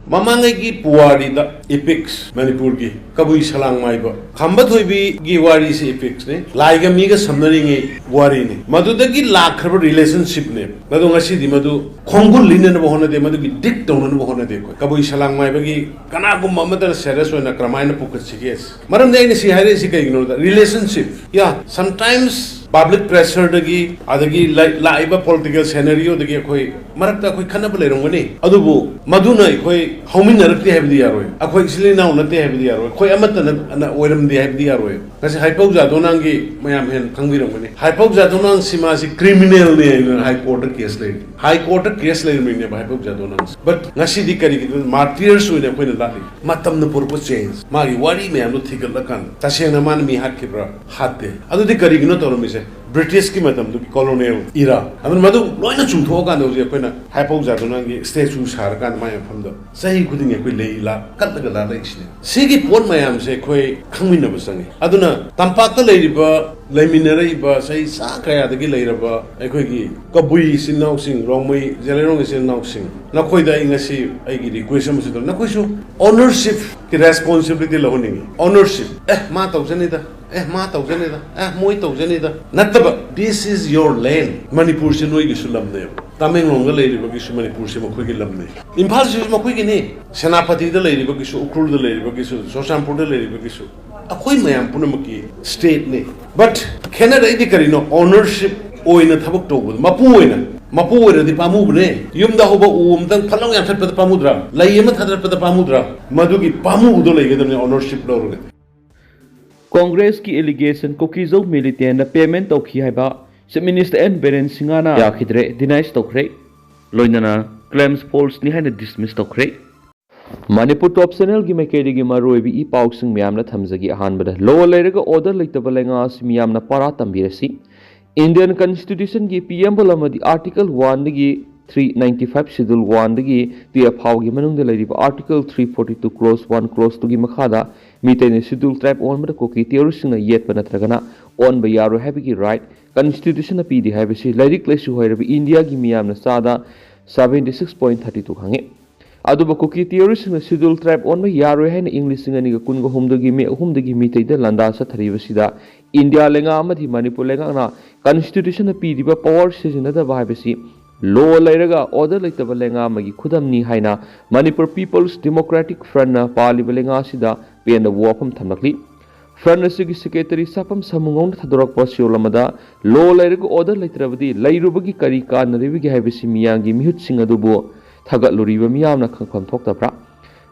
Mamanga ki puwari da epics Manipur ki kabui salang maiba khambat hoibi gi wari se epics ne laiga mi ga samnari nge wari ne madu da gi lakhar relationship ne madu ngasi di madu khongul linen bo hona de madu gi dik tawnon bo hona de ko kabui salang maiba gi kana gum mamata serious hoina kramaina pukat siges maram de ni si hare si kai ignore the relationship yeah sometimes public pressure dagi adagi laiba political scenario dagi khoi marakta khoi khana bale rongani adubu maduna khoi homin narakti habdi yaroi akhoi isli naw nate habdi yaroi khoi amata na oiram di habdi yaroi kasi haipau ja donangi mayam hen khangbi rongani haipau ja donang sima si criminal ne high court case le me ne haipau ja donang but ngasi di kari martyrs we ne khoi na lali matam na purpose change magi wari me anu thigal lakan tasena man mi hat kibra hatte adu di kari gino toromi se British ki matam du colonial era amun madu loina chungtho ka no je koina haipau ja donangi statue sar kan mai famda sahi khuding e koi leila katlaga la leisne sigi pon mayam se khoi khangmin na basangi aduna tampak ta leiriba leiminare ba sai sa kaya dagi leiraba ekhoi gi kabui sinau sing rongmai jelerong sinau sing na khoi da ingasi ai gi request am sidor na khoi su ownership ki responsibility lohoni ownership ma taujani da ma taujani da moi taujani da nataba this is your land Manipur se noi gi sulam ne Tamenglong ga leiriba gi su Manipur se makhoi gi lam ne Imphal se makhoi gi ne Senapati da leiriba gi su Ukrul da leiriba gi su Sosampur da leiriba gi su akhoi mayam punamaki state ne but Canada idi karino ownership oina thabak tawbud mapu oina di pamu ne yumda hoba umtang phalong yam thatpa pamudra layema thatpa pamudra madugi pamu do leigedamne ownership lorune Congress ki allegation Kuki Zo militant na payment toukhi haiba Chief Minister CM Biren singana yakhidre denies tokhre loinana claims false ni haina dismiss tokhre Manipur top channel gi maikeri gi Maru bi Paokhum miyamna thamjagi ahanbada law leiraga order leitaba lenga miyamna para tambirasi Indian Constitution gi preamble amadi article 1 gi 395 schedule 1 dagi TF how gi manung de leiriba article 342 clause 1 clause 2 gi makhada mitene schedule tribe on mada koki theorising na yet panatragana on ba yaro have gi right constitution api di have si lyric lesu hoirabi India gi miyam na sada 76.32 hange aduba koki theorising na schedule tribe on ba yaro haina english ngani ga kun go humdagi me humdagi mitei da landa sa thariba sida India lenga amadi Manipur lenga na constitution api di ba power session da ba have si law leiraga order leitaba lenga magi khudamni haina Manipur People's Democratic Front na paliba lenga sida pena wafam thamlakli Front asigi secretary sapam samungong thadorak pasiolamada law leiraga order leitrabadi leirubagi kari ka naribigi haibisi miyangi mihut sing adubu thagat luriba miyamna khangpham thoktabra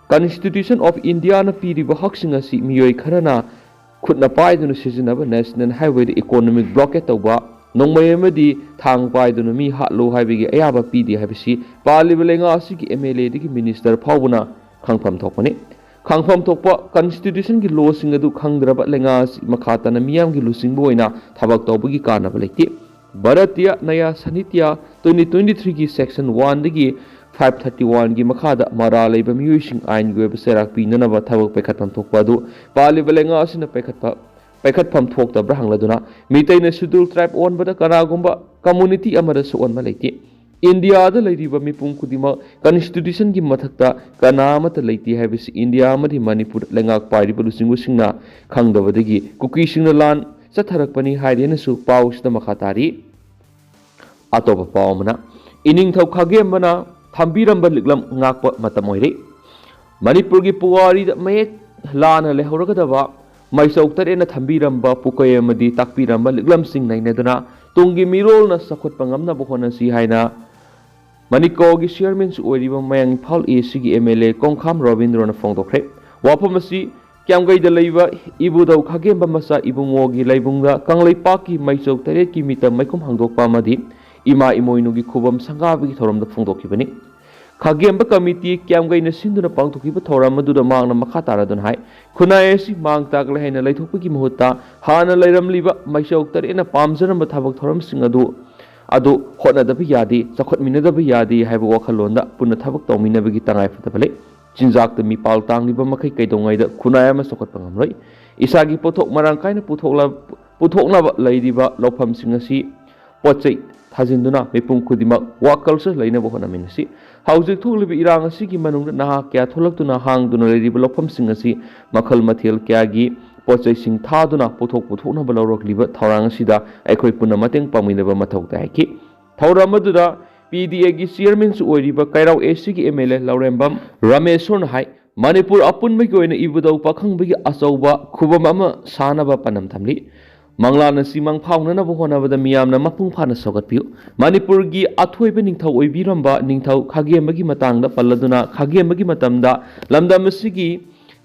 Constitution of India na piriba haksing asi miyoi kharana khutna paiduna sizinaba national highway economic blockade tawba Nongmay amadi thang paiduna mi hatlo haibigi ayaba pidi haibisi paliba lenga asigi MLA digi minister phawbuna khangpham thokpani khangpham thokpa constitution gi law sing adu khangdraba lenga makhatana miyam gi lusing boina thabak tawbagi kanaba lekti Bharatiya Naya Sanitya 2023 gi section 1 digi 531 gi makhada mara leiba miyuising ain gi serak pinanaba thabak pekhatam thokpa adu paliba lenga asina pekhatpam thoktabra hangladuna mitaina schedule tribe on bada kanagumba community amada su on malaiti India da leiriba mipum kudima constitution gi mathakta kanamata leiti habis India amadi Manipur lengak pairiba lusingu singna khangdabadagi kuki singna lan chatharakpani haidena su paus da makhatari atoba paumana ining thau khage mana thambiramba liklam ngakpa matamoire Manipur gi puwari da mayek lana lehoragadaba Maisok tarena thambiramba pukai amadi takpiramba liklamsing nainaduna tungi mirol na sakhot pangamna bohona si haina Maniko gi chairman su oiriba mayang phal AC gi MLA Kongkham Ravindra na phongdokre wapamasi kyamgai da leiba ibudau khagemba masa ibungo gi leibungda kanglei paki maisok tare ki mita maikum hangdokpa madi ima imoinu gi khubam sangabi gi thoramda phongdokibani Khagemba committee kyamgai na sinduna pangthokiba thoram aduda mangna makha taradun hai khunai si mang takle haina leithokpagi mahutta hana leiramliba maisok tarena pamjaramba thabak thoram sing adu hotnadabi yadi chakhotminadabi yadi haiba wakhalonda punna thabak tawminabagi tangai fatabale jinjak ta mi pal tangliba makai kaidongai da khunai ama sokot pangamroi isagi pothok marangkaina puthokna leidiba lofam sing asi pochei thajinduna mipum khudima work culture leina bohona minasi ꯍꯧꯖꯤꯛ ꯊꯣꯛꯂꯤꯕ ꯏꯔꯥꯡ ꯑꯁꯤꯒꯤ ꯃꯅꯨꯡꯗ ꯅꯍꯥ ꯀꯌꯥ ꯊꯣꯛꯂꯛꯇꯨꯅ ꯍꯥꯡꯗꯨꯅ ꯂꯩꯔꯤꯕ ꯂꯧꯐꯝꯁꯤꯡ ꯑꯁꯤ ꯃꯈꯜ ꯃꯊꯦꯜ ꯀꯌꯥꯒꯤ ꯄꯣꯠꯆꯩꯁꯤꯡ ꯊꯥꯗꯨꯅ ꯄꯨꯊꯣꯛꯅꯕ ꯂꯧꯔꯛꯂꯤꯕ ꯊꯧꯔꯥꯡ ꯑꯁꯤꯗ ꯑꯩꯈꯣꯏ ꯄꯨꯟꯅ ꯃꯇꯦꯡ ꯄꯥꯡꯃꯤꯟꯅꯕ ꯃꯊꯧ ꯇꯥꯏ ꯍꯥꯏꯈꯤ꯫ ꯊꯧꯔꯝ ꯑꯗꯨꯗ PDAꯒꯤ ꯆꯤꯌꯔꯃꯦꯟꯁꯨ ꯑꯣꯏꯔꯤꯕ ꯀꯩꯔꯥꯎ ꯑꯦꯁꯤꯒꯤ MLA ꯂꯧꯔꯦꯝꯕꯝ ꯔꯥꯃꯦꯁꯣꯔꯅ ꯍꯥꯏ ꯃꯅꯤꯄꯨꯔ ꯑꯄꯨꯟꯕꯒꯤ ꯑꯣꯏꯅ ꯏꯕꯨꯙꯧ ꯄꯥꯈꯪꯕꯒꯤ ꯑꯆꯧꯕ ꯈꯨꯕꯝ ꯑꯃ ꯁꯥꯅꯕ ꯄꯥꯟꯗꯝ ꯊꯝꯂꯤ꯫ ꯃꯪꯂꯥꯟ ꯑꯁꯤ ꯃꯪꯐꯥꯎꯅꯅꯕ ꯍꯣꯠꯅꯕꯗ ꯃꯤꯌꯥꯝꯅ ꯃꯄꯨꯡ ꯐꯥꯅ ꯁꯧꯒꯠꯄꯤꯌꯨ꯫ ꯃꯅꯤꯄꯨꯔꯒꯤ ꯑꯊꯣꯏꯕ ꯅꯤꯡꯊꯧ ꯑꯣꯏꯕꯤꯔꯝꯕ ꯅꯤꯡꯊꯧ ꯈꯥꯒꯦꯝꯕꯒꯤ ꯃꯇꯥꯡꯗ ꯄꯜꯂꯗꯨꯅ ꯈꯥꯒꯦꯝꯕꯒꯤ ꯃꯇꯝꯗ ꯂꯝꯗꯝ ꯑꯁꯤꯒꯤ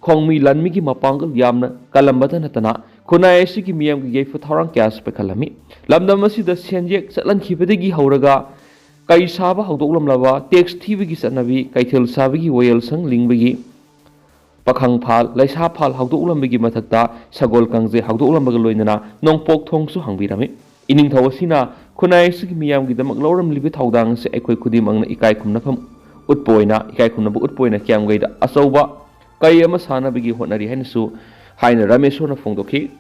ꯈꯣꯡꯃꯤ ꯂꯥꯟꯃꯤꯒꯤ ꯃꯄꯥꯡꯒꯜ ꯌꯥꯝꯅ ꯀꯜꯂꯝꯕꯇ ꯅꯠꯇꯅ ꯈꯨꯟꯅꯥꯏ ꯑꯁꯤꯒꯤ ꯃꯤꯌꯥꯝꯒꯤ ꯌꯩꯐꯨ ꯊꯧꯔꯥꯡ ꯀꯌꯥꯁꯨ ꯄꯥꯏꯈꯠꯂꯝꯃꯤ꯫ ꯂꯝꯗꯝ ꯑꯁꯤꯗ ꯁꯦꯟꯌꯦꯛ ꯆꯠꯍꯟꯈꯤꯕꯗꯒꯤ ꯍꯧꯔꯒ ꯀꯩ ꯁꯥꯕ ꯍꯧꯗꯣꯛꯂꯝꯂꯕ ꯇꯦꯛꯁ ꯊꯤꯕꯒꯤ ꯆꯠꯅꯕꯤ, ꯀꯩꯊꯦꯜ ꯁꯥꯕꯒꯤ ꯋꯥꯌꯦꯜꯁꯪ ꯂꯤꯡꯕꯒꯤ, ꯄꯥꯈꯪ ꯐꯥꯜ, ꯂꯩꯁꯥ ꯐꯥꯜ ꯍꯧꯗꯣꯛꯂꯝꯕꯒꯤ ꯃꯊꯛꯇ ꯁꯒꯣꯜ ꯀꯥꯡꯖꯩ ꯍꯧꯗꯣꯛꯂꯝꯕꯒ ꯂꯣꯏꯅꯅ ꯅꯣꯡꯄꯣꯛ ꯊꯣꯡꯁꯨ ꯍꯥꯡꯕꯤꯔꯝꯃꯤ꯫ ꯏꯅꯤꯡꯊꯧ ꯑꯁꯤꯅ ꯈꯨꯟꯅꯥꯏ ꯑꯁꯤꯒꯤ ꯃꯤꯌꯥꯝꯒꯤꯗꯃꯛ ꯂꯧꯔꯝꯂꯤꯕ ꯊꯧꯗꯥꯡ ꯑꯁꯤ ꯑꯩꯈꯣꯏ ꯈꯨꯗꯤꯡꯃꯛꯅ ꯏꯀꯥꯏ ꯈꯨꯝꯅꯕ ꯎꯠꯄ ꯑꯣꯏꯅ ꯀꯤꯌꯥꯝꯒꯩꯗ ꯑꯆꯧꯕ ꯀꯩ ꯑꯃ ꯁꯥꯅꯕꯒꯤ ꯍꯣꯠꯅꯔꯤ ꯍꯥꯏꯅ ꯔꯥꯃꯦꯁꯣꯔꯅ ꯐꯣꯡꯗꯣꯛꯈꯤ꯫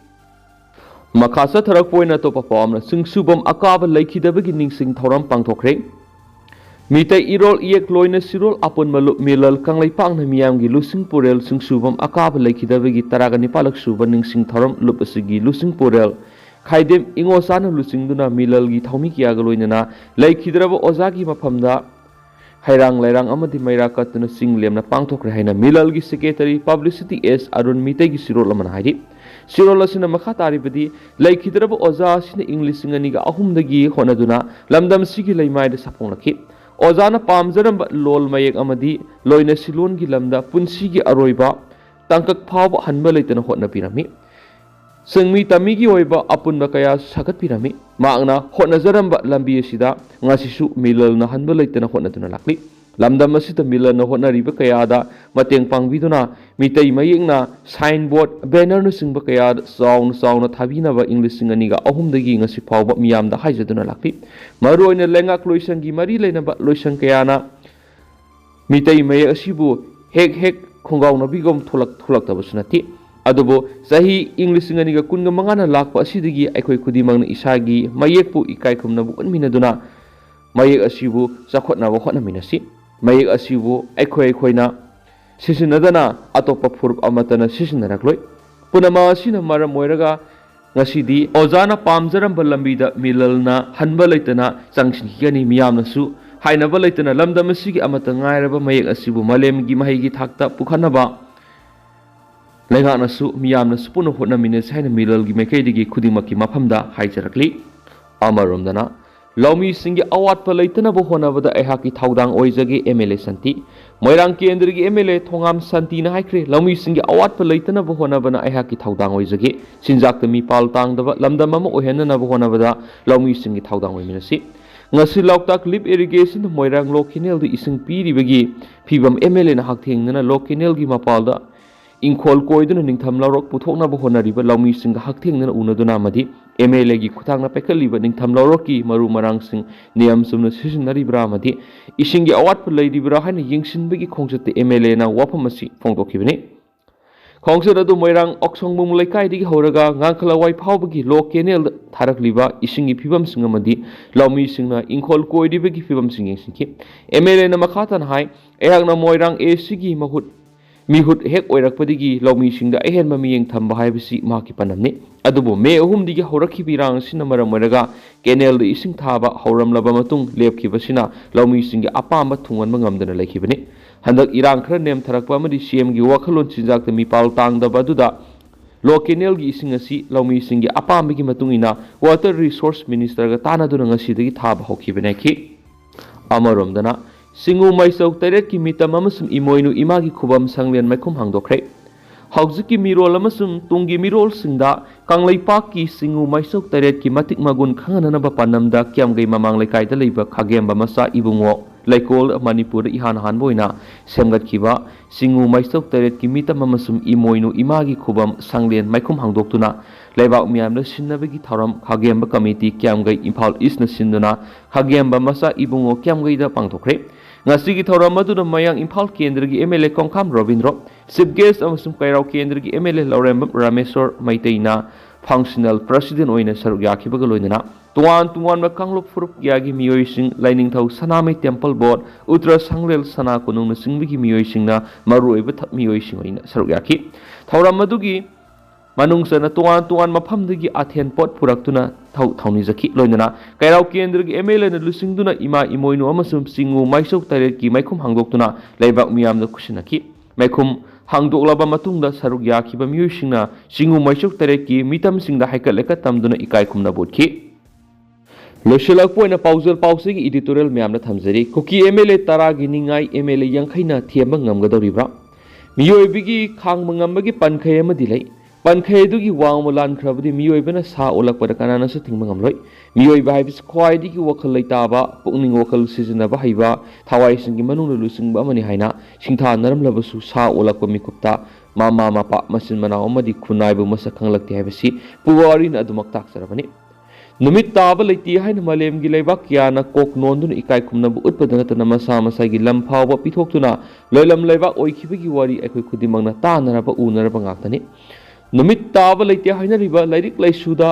ꯃꯈꯥ ꯆꯠꯊꯔꯛꯄ ꯑꯣꯏꯅ ꯑꯇꯣꯞꯄ ꯄꯥꯎ ꯑꯃꯅ ꯆꯤꯡꯁꯨꯕꯝ ꯑꯀꯥꯕ ꯂꯩꯈꯤꯗꯕꯒꯤ ꯅꯤꯡꯁꯤꯡ ꯊꯧꯔꯝ ꯄꯥꯡꯊꯣꯛꯈ꯭ꯔꯦ꯫ ꯃꯤꯇꯩ ꯏꯔꯣꯜ ꯏꯌꯦꯛ ꯂꯣꯏꯅ ꯁꯤꯔꯣꯜ ꯑꯄꯨꯟꯕ ꯂꯨꯞ ꯃꯤꯂꯜ ꯀꯪꯂꯩꯄꯥꯛꯅ ꯃꯤꯌꯥꯝꯒꯤ ꯂꯨꯆꯤꯡ ꯄꯨꯔꯦꯜ ꯆꯤꯡꯁꯨꯕꯝ ꯑꯀꯥꯕ ꯂꯩꯈꯤꯗꯕꯒꯤ 19ꯂꯛ ꯁꯨꯕ ꯅꯤꯡꯁꯤꯡ ꯊꯧꯔꯝ ꯂꯨꯞ ꯑꯁꯤꯒꯤ ꯂꯨꯆꯤꯡ ꯄꯨꯔꯦꯜ ꯈꯥꯏꯗꯦꯝ ꯏꯉꯣꯆꯥꯅ ꯂꯨꯆꯤꯡꯗꯨꯅ ꯃꯤꯂꯜꯒꯤ ꯊꯧꯃꯤ ꯀꯌꯥꯒ ꯂꯣꯏꯅꯅ ꯂꯩꯈꯤꯗ꯭ꯔꯕ ꯑꯣꯖꯥꯒꯤ ꯃꯐꯝꯗ ꯍꯩꯔꯥꯡ ꯂꯩꯔꯥꯡ ꯑꯃꯗꯤ ꯃꯩꯔꯥ ꯀꯠꯇꯨꯅ ꯆꯤꯡ ꯂꯦꯝꯅ ꯄꯥꯡꯊꯣꯛꯈ꯭ꯔꯦ ꯍꯥꯏꯅ ꯃꯤꯂꯜꯒꯤ ꯁꯦꯀ꯭ꯔꯦꯇꯔꯤ ꯄꯕ꯭ꯂꯤꯁꯤꯇꯤ ꯑꯦꯁ ꯑꯔꯨꯟ ꯃꯤꯇꯩꯒꯤ ꯁꯤꯔꯣꯜ ꯑꯃꯅ ꯍꯥꯏꯔꯤ꯫ ꯁꯤꯔꯣꯜ ꯑꯁꯤꯅ ꯃꯈꯥ ꯇꯥꯔꯤꯕꯗꯤ ꯂꯩꯈꯤꯗ꯭ꯔꯕ ꯑꯣꯖꯥ ꯑꯁꯤꯅ ꯏꯪ 2003ꯗꯒꯤ ꯍꯣꯠꯅꯗꯨꯅ ꯂꯝꯗꯝ ꯑꯁꯤꯒꯤ ꯂꯩꯃꯥꯏꯗ ꯁꯥꯐꯣꯡꯂꯛꯈꯤ꯫ ꯑꯣꯖꯥꯅ ꯄꯥꯝꯖꯔꯝꯕ ꯂꯣꯜ ꯃꯌꯦꯛ ꯑꯃꯗꯤ ꯂꯣꯏꯅ ꯁꯤꯂꯣꯟꯒꯤ ꯂꯝꯗ ꯄꯨꯟꯁꯤꯒꯤ ꯑꯔꯣꯏꯕ ꯇꯥꯡꯀꯛ ꯐꯥꯎꯕ ꯍꯟꯕ ꯂꯩꯇꯅ ꯍꯣꯠꯅꯕꯤꯔꯝꯃꯤ꯫ ꯁꯤꯡꯃꯤ ꯇꯝꯃꯤꯒꯤ ꯑꯣꯏꯕ ꯑꯄꯨꯟꯕ ꯀꯌꯥꯁꯨ ꯁꯥꯒꯠꯄꯤꯔꯝꯃꯤ꯫ ꯃꯍꯥꯛꯅ ꯍꯣꯠꯅꯖꯔꯝꯕ ꯂꯝꯕꯤ ꯑꯁꯤꯗ ꯉꯁꯤꯁꯨ ꯃꯤꯂꯜꯅ ꯍꯟꯕ ꯂꯩꯇꯅ ꯍꯣꯠꯅꯗꯨꯅ ꯂꯥꯛꯂꯤ꯫ ꯂꯝꯗꯝ ꯑꯁꯤꯗ ꯃꯤꯂꯜꯅ ꯍꯣꯠꯅꯔꯤꯕ ꯀꯌꯥꯗ ꯃꯇꯦꯡ ꯄꯥꯡꯕꯤꯗꯨꯅ ꯃꯤꯇꯩ ꯃꯌꯦꯛꯅ ꯁꯥꯏꯟꯕꯣꯔꯗ, ꯕꯦꯅꯔꯅꯆꯤꯡꯕ ꯀꯌꯥꯗ ꯆꯥꯎꯅ ꯊꯥꯕꯤꯅꯕ ꯏꯪ 2002ꯗꯒꯤ ꯉꯁꯤ ꯐꯥꯎꯕ ꯃꯤꯌꯥꯝꯗ ꯍꯥꯏꯖꯗꯨꯅ ꯂꯥꯛꯂꯤ꯫ ꯃꯔꯨꯑꯣꯏꯅ ꯂꯩꯉꯥꯛ ꯂꯣꯏꯁꯪꯒꯤ ꯃꯔꯤ ꯂꯩꯅꯕ ꯂꯣꯏꯁꯪ ꯀꯌꯥꯅ ꯃꯤꯇꯩ ꯃꯌꯦꯛ ꯑꯁꯤꯕꯨ ꯍꯦꯛ ꯈꯣꯡꯒꯥꯎꯅꯕꯤꯒꯨꯝ ꯊꯣꯛꯂꯛꯇꯕꯁꯨ ꯅꯠꯇꯦ꯫ ꯑꯗꯨꯕꯨ ꯆꯍꯤ ꯏꯪ 2015ꯅ ꯂꯥꯛꯄ ꯑꯁꯤꯗꯒꯤ ꯑꯩꯈꯣꯏ ꯈꯨꯗꯤꯡꯃꯛꯅ ꯏꯁꯥꯒꯤ ꯃꯌꯦꯛꯄꯨ ꯏꯀꯥꯏ ꯈꯨꯝꯅꯕ ꯎꯠꯃꯤꯟꯅꯗꯨꯅ ꯃꯌꯦꯛ ꯑꯁꯤꯕꯨ ꯆꯥꯎꯈꯠꯅꯕ ꯍꯣꯠꯅꯃꯤꯟꯅꯁꯤ꯫ ꯃꯌꯦꯛ ꯑꯁꯤꯕꯨ ꯑꯩꯈꯣꯏꯅ ꯁꯤꯖꯤꯟꯅꯗꯅ ꯑꯇꯣꯞꯄ ꯐꯨꯔꯨꯞ ꯑꯃꯠꯇꯅ ꯁꯤꯖꯤꯟꯅꯔꯛꯂꯣꯏ꯫ ꯄꯨꯝꯅꯃꯛ ꯑꯁꯤꯅ ꯃꯔꯝ ꯑꯣꯏꯔꯒ ꯉꯁꯤꯗꯤ ꯑꯣꯖꯥꯅ ꯄꯥꯝꯖꯔꯝꯕ ꯂꯝꯕꯤꯗ ꯃꯤꯂꯜꯅ ꯍꯟꯕ ꯂꯩꯇꯅ ꯆꯪꯁꯤꯟꯈꯤꯒꯅꯤ꯫ ꯃꯤꯌꯥꯝꯅꯁꯨ ꯍꯥꯏꯅꯕ ꯂꯩꯇꯅ ꯂꯝꯗꯝ ꯑꯁꯤꯒꯤ ꯑꯃꯠꯇ ꯉꯥꯏꯔꯕ ꯃꯌꯦꯛ ꯑꯁꯤꯕꯨ ꯃꯥꯂꯦꯝꯒꯤ ꯃꯍꯩꯒꯤ ꯊꯥꯛꯇ ꯄꯨꯈꯠꯅꯕ ꯂꯩꯉꯥꯛꯅꯁꯨ ꯃꯤꯌꯥꯝꯅꯁꯨ ꯄꯨꯟꯅ ꯍꯣꯠꯅꯃꯤꯟꯅꯁꯤ ꯍꯥꯏꯅ ꯃꯤꯂꯜꯒꯤ ꯃꯥꯏꯀꯩꯗꯒꯤ ꯈꯨꯗꯤꯡꯃꯛꯀꯤ ꯃꯐꯝꯗ ꯍꯥꯏꯖꯔꯛꯂꯤ꯫ ꯑꯃꯔꯣꯝꯗꯅ ꯂꯧꯃꯤꯁꯤꯡꯒꯤ ꯑꯋꯥꯠꯄ ꯂꯩꯇꯅꯕ ꯍꯣꯠꯅꯕꯗ ꯑꯩꯍꯥꯛꯀꯤ ꯊꯧꯗꯥꯡ ꯑꯣꯏꯖꯒꯦ MLA ꯁꯟꯇꯤ꯫ ꯃꯣꯏꯔꯥꯡ ꯀꯦꯟꯗ꯭ꯔꯒꯤ MLA ꯊꯣꯉꯥꯝ ꯁꯟꯇꯤꯅ ꯍꯥꯏꯈ꯭ꯔꯦ ꯂꯧꯃꯤꯁꯤꯡꯒꯤ ꯑꯋꯥꯠꯄ ꯂꯩꯇꯅꯕ ꯍꯣꯠꯅꯕꯅ ꯑꯩꯍꯥꯛꯀꯤ ꯊꯧꯗꯥꯡ ꯑꯣꯏꯖꯒꯦ꯫ ꯆꯤꯟꯖꯥꯛꯇ ꯃꯤꯄꯥꯜ ꯇꯥꯡꯗꯕ ꯂꯝꯗꯝ ꯑꯃ ꯑꯣꯏꯍꯟꯅꯅꯕ ꯍꯣꯠꯅꯕꯗ ꯂꯧꯃꯤꯁꯤꯡꯒꯤ ꯊꯧꯗꯥꯡ ꯑꯣꯏꯃꯤꯟꯅꯁꯤ꯫ ꯉꯁꯤ ꯂꯣꯛꯇꯥꯛ ꯂꯤꯞ ꯏꯔꯤꯒꯦꯁꯟꯅ ꯃꯣꯏꯔꯥꯡ ꯂꯣꯛ ꯀꯦꯅꯦꯜꯗ ꯏꯁꯤꯡ ꯄꯤꯔꯤꯕꯒꯤ ꯐꯤꯚꯝ MLAꯅ ꯍꯛꯊꯦꯡꯅꯅ ꯂꯣꯛ ꯀꯦꯅꯦꯜꯒꯤ ꯃꯄꯥꯜꯗ ꯏꯪꯈꯣꯜ ꯀꯣꯏꯗꯨꯅ ꯅꯤꯡꯊꯝ ꯂꯧꯔꯣꯛ ꯄꯨꯊꯣꯛꯅꯕ ꯍꯣꯠꯅꯔꯤꯕ ꯂꯧꯃꯤꯁꯤꯡꯒ ꯍꯛꯊꯦꯡꯅꯅ ꯎꯅꯗꯨꯅ ꯑꯃꯗꯤ MLAꯒꯤ ꯈꯨꯠꯊꯥꯡꯗ ꯄꯥꯏꯈꯠꯂꯤꯕ ꯅꯤꯡꯊꯝ ꯂꯧꯔꯣꯛꯀꯤ ꯃꯔꯨ ꯃꯔꯥꯡꯁꯤꯡ ꯅꯤꯌꯝ ꯆꯨꯝꯅ ꯁꯤꯖꯤꯟꯅꯔꯤꯕ꯭ꯔꯥ ꯑꯃꯗꯤ ꯏꯁꯤꯡꯒꯤ ꯑꯋꯥꯠꯄ ꯂꯩꯔꯤꯕ꯭ꯔꯥ ꯍꯥꯏꯅ ꯌꯦꯡꯁꯤꯟꯕꯒꯤ ꯈꯣꯡꯆꯠꯇ MLAꯅ ꯋꯥꯐꯝ ꯑꯁꯤ ꯐꯣꯡꯗꯣꯛꯈꯤꯕꯅꯤ꯫ ꯈꯣꯡꯆꯠ ꯑꯗꯨ ꯃꯣꯏꯔꯥꯡ ꯑꯣꯛꯁꯪꯕꯨꯡ ꯂꯩꯀꯥꯏꯗꯒꯤ ꯍꯧꯔꯒ ꯉꯥꯡꯈꯂꯋꯥꯏ ꯐꯥꯎꯕꯒꯤ ꯂꯣꯛ ꯀꯦꯅꯦꯜꯗ ꯊꯥꯔꯛꯂꯤꯕ ꯏꯁꯤꯡꯒꯤ ꯐꯤꯚꯝꯁꯤꯡ ꯑꯃꯗꯤ ꯂꯧꯃꯤꯁꯤꯡꯅ ꯏꯪꯈꯣꯜ ꯀꯣꯏꯔꯤꯕꯒꯤ ꯐꯤꯚꯝꯁꯤꯡ ꯌꯦꯡꯁꯤꯟꯈꯤ꯫ MLAꯅ ꯃꯈꯥ ꯇꯥꯅ ꯍꯥꯏ ꯑꯩꯍꯥꯛꯅ ꯃꯣꯏꯔꯥꯡ ACꯒꯤ ꯃꯤꯍꯨꯠ ꯍꯦꯛ ꯑꯣꯏꯔꯛꯄꯗꯒꯤ ꯂꯧꯃꯤꯁꯤꯡꯗ ꯑꯍꯦꯟꯕ ꯃꯤꯠꯌꯦꯡ ꯊꯝꯕ ꯍꯥꯏꯕꯁꯤ ꯃꯍꯥꯛꯀꯤ ꯄꯥꯟꯗꯝꯅꯤ꯫ ꯑꯗꯨꯕꯨ ꯃꯦ 3ꯗꯒꯤ ꯍꯧꯔꯛꯈꯤꯕ ꯏꯔꯥꯡ ꯑꯁꯤꯅ ꯃꯔꯝ ꯑꯣꯏꯔꯒ ꯀꯦꯅꯦꯜꯗ ꯏꯁꯤꯡ ꯊꯥꯕ ꯍꯧꯔꯝꯂꯕ ꯃꯇꯨꯡ ꯂꯦꯞꯈꯤꯕꯁꯤꯅ ꯂꯧꯃꯤꯁꯤꯡꯒꯤ ꯑꯄꯥꯝꯕ ꯊꯨꯡꯍꯟꯕ ꯉꯝꯗꯅ ꯂꯩꯈꯤꯕꯅꯤ꯫ ꯍꯟꯗꯛ ꯏꯔꯥꯡ ꯈꯔ ꯅꯦꯝꯊꯔꯛꯄ ꯑꯃꯗꯤ CMꯒꯤ ꯋꯥꯈꯜꯂꯣꯟ ꯆꯤꯟꯖꯥꯛꯇ ꯃꯤꯄꯥꯜ ꯇꯥꯡꯗꯕ ꯑꯗꯨꯗ ꯂꯣꯛ ꯀꯦꯅꯦꯜꯒꯤ ꯏꯁꯤꯡ ꯑꯁꯤ ꯂꯧꯃꯤꯁꯤꯡꯒꯤ ꯑꯄꯥꯝꯕꯒꯤ ꯃꯇꯨꯡ ꯏꯟꯅ ꯋꯥꯇꯔ ꯔꯤꯁꯣꯔꯁ ꯃꯤꯅꯤꯁꯇꯔꯒ ꯇꯥꯟꯅꯗꯨꯅ ꯉꯁꯤꯗꯒꯤ ꯊꯥꯕ ꯍꯧꯈꯤꯕꯅꯤ ꯍꯥꯏꯈꯤ꯫ ꯑꯃꯔꯣꯝꯗꯅ ꯁꯤꯡꯎ ꯃꯩꯆꯧ 8ꯀꯤ ꯃꯤꯇꯝ ꯑꯃꯁꯨꯡ ꯏꯃꯣꯏꯅꯨ ꯏꯃꯥꯒꯤ ꯈꯨꯕꯝ ꯁꯪꯂꯦꯟ ꯃꯥꯏꯈꯨꯝ ꯍꯥꯡꯗꯣꯛꯈ꯭ꯔꯦ꯫ ꯍꯧꯖꯤꯛꯀꯤ ꯃꯤꯔꯣꯜ ꯑꯃꯁꯨꯡ ꯇꯨꯡꯒꯤ ꯃꯤꯔꯣꯜꯁꯤꯡꯗ ꯀꯪꯂꯩꯄꯥꯛꯀꯤ ꯁꯤꯡꯎ ꯃꯩꯆꯧ 8ꯀꯤ ꯃꯇꯤꯛ ꯃꯒꯨꯟ ꯈꯪꯍꯟꯅꯕ ꯄꯥꯟꯗꯝꯗ ꯀꯤꯌꯥꯝꯒꯩ ꯃꯃꯥꯡ ꯂꯩꯀꯥꯏꯗ ꯂꯩꯕ ꯈꯥꯒꯦꯝꯕ ꯃꯆꯥ ꯏꯕꯨꯡꯉꯣ ꯂꯩꯀꯣꯜ ꯃꯅꯤꯄꯨꯔꯗ ꯏꯍꯥꯟ ꯍꯥꯟꯕ ꯑꯣꯏꯅ ꯁꯦꯝꯒꯠꯈꯤꯕ ꯁꯤꯡꯎ ꯃꯩꯆꯧ 8ꯀꯤ ꯃꯤꯇꯝ ꯑꯃꯁꯨꯡ ꯏꯃꯣꯏꯅꯨ ꯏꯃꯥꯒꯤ ꯈꯨꯕꯝ ꯁꯪꯂꯦꯟ ꯃꯥꯏꯈꯨꯝ ꯍꯥꯡꯗꯣꯛꯇꯨꯅ ꯂꯩꯕꯥꯛ ꯃꯤꯌꯥꯝꯗ ꯁꯤꯟꯅꯕꯒꯤ ꯊꯧꯔꯝ ꯈꯥꯒꯦꯝꯕ ꯀꯝꯃꯤꯇꯤ ꯀꯤꯌꯥꯝꯒꯩ ꯏꯝꯐꯥꯜ ꯏꯁꯅ ꯁꯤꯟꯗꯨꯅ ꯈꯥꯒꯦꯝꯕ ꯃꯆꯥ ꯏꯕꯨꯡꯉꯣ ꯀꯤꯌꯥꯝꯒꯩꯗ ꯄꯥꯡꯊꯣꯛꯈ꯭ꯔꯦ꯫ ꯉꯁꯤꯒꯤ ꯊꯧꯔꯝ ꯑꯗꯨꯗ ꯃꯌꯥꯡ Imphal ꯀꯦꯟꯗ꯭ꯔꯒꯤ MLA ꯀꯣꯡꯈꯥꯝ Robindro, chip gas ꯑꯃꯁꯨꯡ ꯀꯩꯔꯥꯎ ꯀꯦꯟꯗ꯭ꯔꯒꯤ MLA Laurembam Rameshwor ꯃꯩꯇꯩꯅ functional president oina saruk yakibaga loinana tuan kangluk furup yagi miyoising lainingthau sanamai temple board utra sanglel sana kunung na singbigi miyoisingna maru oiba thap miyoising oina saruk yaki thauram madugi manungsana tuan mafamdagi athen pot puraktuna thawni jaki loinana kairau kendragi MLA na lusingduna ima imoinu amasum singu maisok tareki maikhum hangdoktuna leibak miyamna kusinaki maikhum hangdoklaba matungda saruk yakiba miyoisingna singu maisok tareki mitamsingda haikaleka tamduna ikai khumna botki loisilakpoina paujal pausigi editorial miyamna thamjari kuki MLA taragi ningai MLA yangkhaina thiemba ngamgadoribra miyoibigi khangma ngambagi pankhai amadi lei pankhai dugi wangma lankrabadi miyoibana sa olakpada kanana su thingma ngamloi miyoiba haibis khwaidigi wakhal leitaba pukning wakhal sizinaba haiba thawaisingi manungna lusingba amani haina singtha naramlabasu sa olakpa mikupta mama mapa masin mana amadi khunaibu masa khanglakti haibasi puwarin adumak taksarabani numit taba leiti haina malemgi leibak yana kok nondun ikai khumnabu utpadangatana masa masagi lamphawba pithoktuna loilam leibak oikhibagi wari akhoi khudimangna tanaraba unaraba ngaktani numit taba leiti haina riba lairik laisuda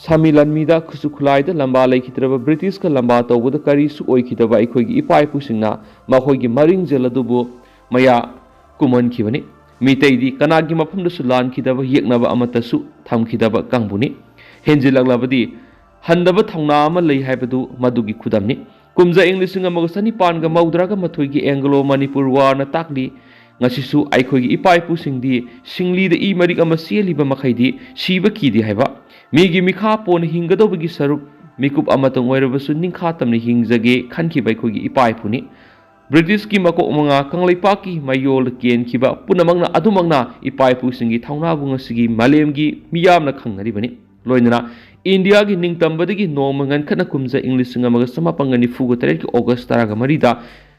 samilanmida khusukhulaida lamba leikitraba british ka lamba tawbuda karisu oikhidaba aikhoigi ipai pusingna makhoigi maring jeladubu maya kuman khibani miteidi kanagi mafamda sulan khidaba yeknaba amatasu thamkhidaba kangbuni henjilaglabadi handaba thongna ama lei haibadu madugi khudamni kumja inglising amaga sanipan ga maudraga mathoigi anglo manipur war na takli ngasisu aikhoigi ipai pusingdi singli de i marik ama seliba makhaidi siba kidi haiba migi mikha pon hingadobagi saruk mikup amatong oirabasu ningkha tamni hingjage khanki baikhoigi ipai puni British ki mako manga kangleipaki mayol ken kiba punamangna adumangna ipai pusingi thongna bungasigi malemgi miyamna khangnari bani loinana India gi ningtambadagi nomangan khana kumja English ngamaga samapangani fugo taret ki August taraga marida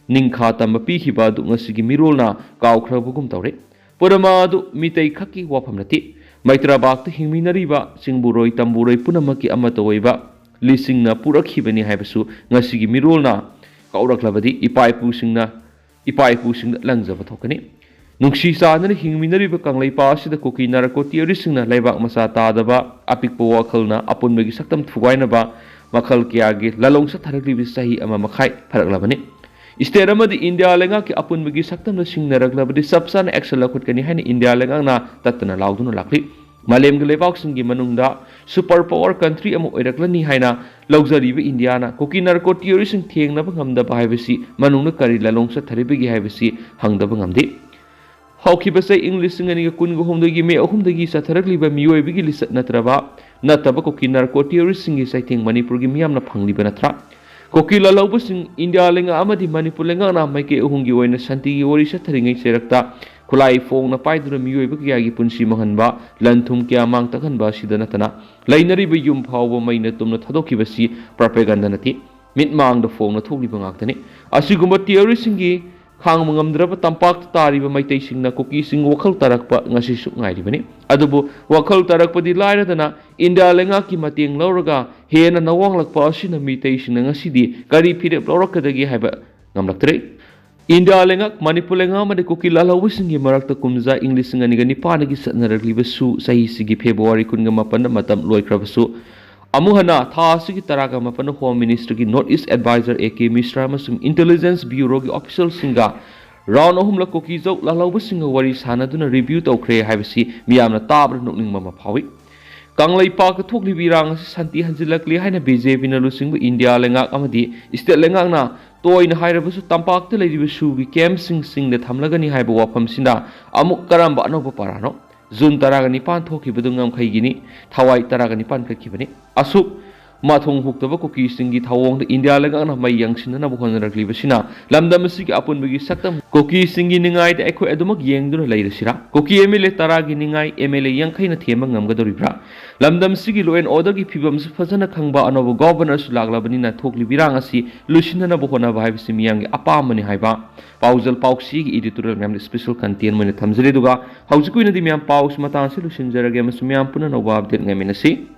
ningkha tamba pi khiba du ngasigi mirolna kawkhrabugum tawre purama du mitei khaki wafamnati maitrabak ta hingminariba singburoi tamburoi punamaki amatoiba lisingna purakhibani haibasu ngasigi mirolna kawraklabadi ipai pusingna langjaba thokani nungsi sanana hingminariba kanglaipa asida kuki narako theorisingna leibak masa tadaba apikpo wakhalna apunbagi saktam thugainaba makhal kyagi lalongsa tharaklibi sahi ama makhai pharaklabani state amadi India lenga ki apunbagi saktam singnaraklabadi sabsan action lakhutkani haina India lenga na tatna lauduna lakli malem ge leibak singi manungda super power country amo oiraklani haina laujariba India na kuki narko theorising thengnaba ngamdaba haibasi manungna kari lalongsa tharibigi haibasi hangdaba ngamdi hawkibase English ngani kun go homdagi me ahumdagi satharakliba miyoibigi lisat natraba nataba kuki narko theorising gi saithing manipur gi miyamna phangliba natra kuki lalawbusing India lenga amadi manipur lenga na maike ahungi oina santi gi ori satharingai serakta khulai fong na paidura miyoibigi yagi punsi mahanba lanthum kya mang takhanba sidanatana lainariba yum phawba maina tumna thadokibasi propaganda nati mitmang da fong na tholiba ngaktani asigumba theorising gi khang mangamdraba tampak tariba maitai singna kuki sing wakhal tarakpa ngasi su ngairibani adubu wakhal tarakpadi lairadana India lenga ki mateng lauraga hena nawanglakpa asina mitai singna ngasidi kari phirep laurakadagi haiba ngamlaktre India lenga Manipur lenga made kuki lalawusingi marakta kumja English ngani gani panagi satnarakliba su sahi sigi February kunga mapan matam loikrabasu amuhana thasigi taraga mapan home minister ki north east advisor AK Mishra masum intelligence bureau ki official singa round ahumla kuki zo lalawbu singa wari sanaduna review tawkhre haibasi miyamna tabra nokning mama phawi kanglai pak thokli birang santi hanjilakli haina BJP na lusingbu India lenga amadi state lenga na toina hairabasu tampak te leidibasu gi camp sing da thamlagani haiba wafam sinda amuk karamba anoba parano June taragani pan thoki bedungam khaigini thawai taragani pan kakhibani asuk mathong huktaba kuki singi thawong India lenga na mai yangsin na buhon rakli basina lamdam sigi apun bagi saktam kuki singi ningai da ekho edumak yengduna leirasira kuki MLA taragi ningai MLA yangkhai na thema ngamgadoribra lamdam sigi law and order gi phibam su phajana khangba anobo governor su laglabani na thokli birang asi lusina na buhona bhai simiyang gi apamani haiba paujal pauksi gi editorial mem special content mane thamjale duga haujikuina di mem paus matan se lusinjarage masumyam puna no update ngaminasi